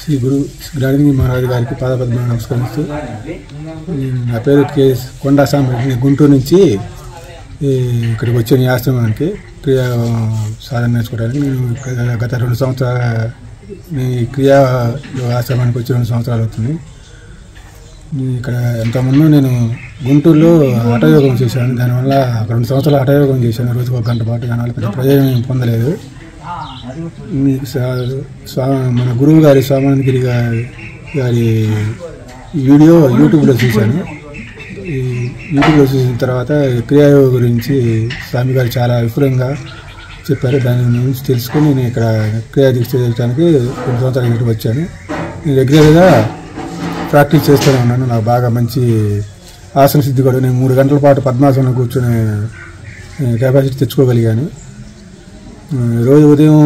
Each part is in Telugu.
శ్రీ గురు జ్ఞానగిరి మహారాజు గారికి పాదపద్మ నమస్కరిస్తూ, నా పేరు కొండా సాంబ, గుంటూరు నుంచి ఇక్కడికి వచ్చాను ఈ ఆశ్రమానికి క్రియా సాధన నేర్చుకోవడానికి. నేను గత 2 సంవత్సరాల ఈ క్రియా ఆశ్రమానికి వచ్చి 2 సంవత్సరాలు అవుతుంది. ఇక్కడ ఎంతమంది నేను గుంటూరులో హఠయోగం చేశాను. దానివల్ల 2 సంవత్సరాలు హఠయోగం చేశాను, రోజుకు 1 గంట పాటు. దానివల్ల పెద్ద ప్రయోజనం పొందలేదు. మన గురువు గారి స్వామానందగిరి గారి వీడియో యూట్యూబ్లో చూశాను. ఈ యూట్యూబ్లో చూసిన తర్వాత క్రియాయోగ గురించి స్వామి గారు చాలా విపులంగా చెప్పారు. దాని గురించి తెలుసుకొని నేను ఇక్కడ క్రియా దీక్ష చేయడానికి 2 సంవత్సరాల క్రితం వచ్చాను. నేను రెగ్యులర్గా ప్రాక్టీస్ చేస్తూనే ఉన్నాను. నాకు బాగా మంచి ఆసన సిద్ధి కూడా. నేను 3 గంటల పాటు పద్మాసనం కూర్చొని కెపాసిటీ తెచ్చుకోగలిగాను. రోజు ఉదయం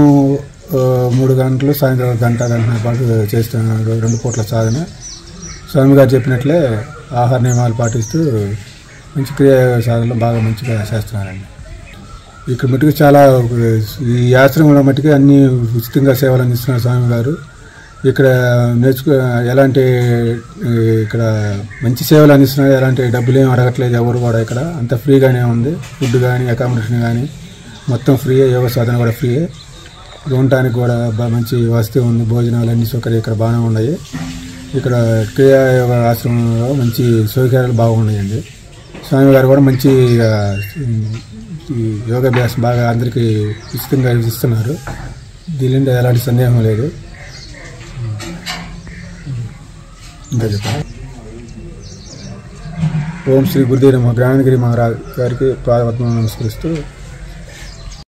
3 గంటలు, సాయంత్రం 1 గంట, గంటన్నర పాటు చేస్తున్నాను. 2 పూట్ల సాధన. స్వామి గారు చెప్పినట్లే ఆహార నియమాలు పాటిస్తూ మంచి క్రియా సాధనలో బాగా మంచిగా చేస్తున్నానండి. ఇక్కడ మట్టుకు చాలా ఈ ఆశ్రమంలో మట్టుకు అన్ని ఉచితంగా సేవలు అందిస్తున్నారు స్వామి గారు. ఇక్కడ ఎలాంటి ఇక్కడ మంచి సేవలు అందిస్తున్నారు. ఎలాంటి డబ్బులు ఏమి అడగట్లేదు ఎవరు కూడా. ఇక్కడ అంత ఫ్రీగానే ఉంది. ఫుడ్ కానీ, అకామిడేషన్ కానీ మొత్తం ఫ్రీయే. యోగ సాధన కూడా ఫ్రీయే. ఉండటానికి కూడా మంచి వసతి ఉంది. భోజనాలు అన్ని సౌకర్యాలు ఇక్కడ బాగానే ఉన్నాయి. ఇక్కడ క్రియా యోగ ఆశ్రమంలో మంచి సౌకర్యాలు బాగున్నాయండి. స్వామి గారు కూడా మంచి యోగాభ్యాసం బాగా అందరికీ ఉచితంగా ఇస్తున్నారు. దీనిలో ఎలాంటి సందేహం లేదు. ఇంకా చెప్పండి. ఓం శ్రీ గురుదేవ జ్ఞానగిరి మహారాజ్ గారికి పాదపద్మ నమస్కరిస్తూ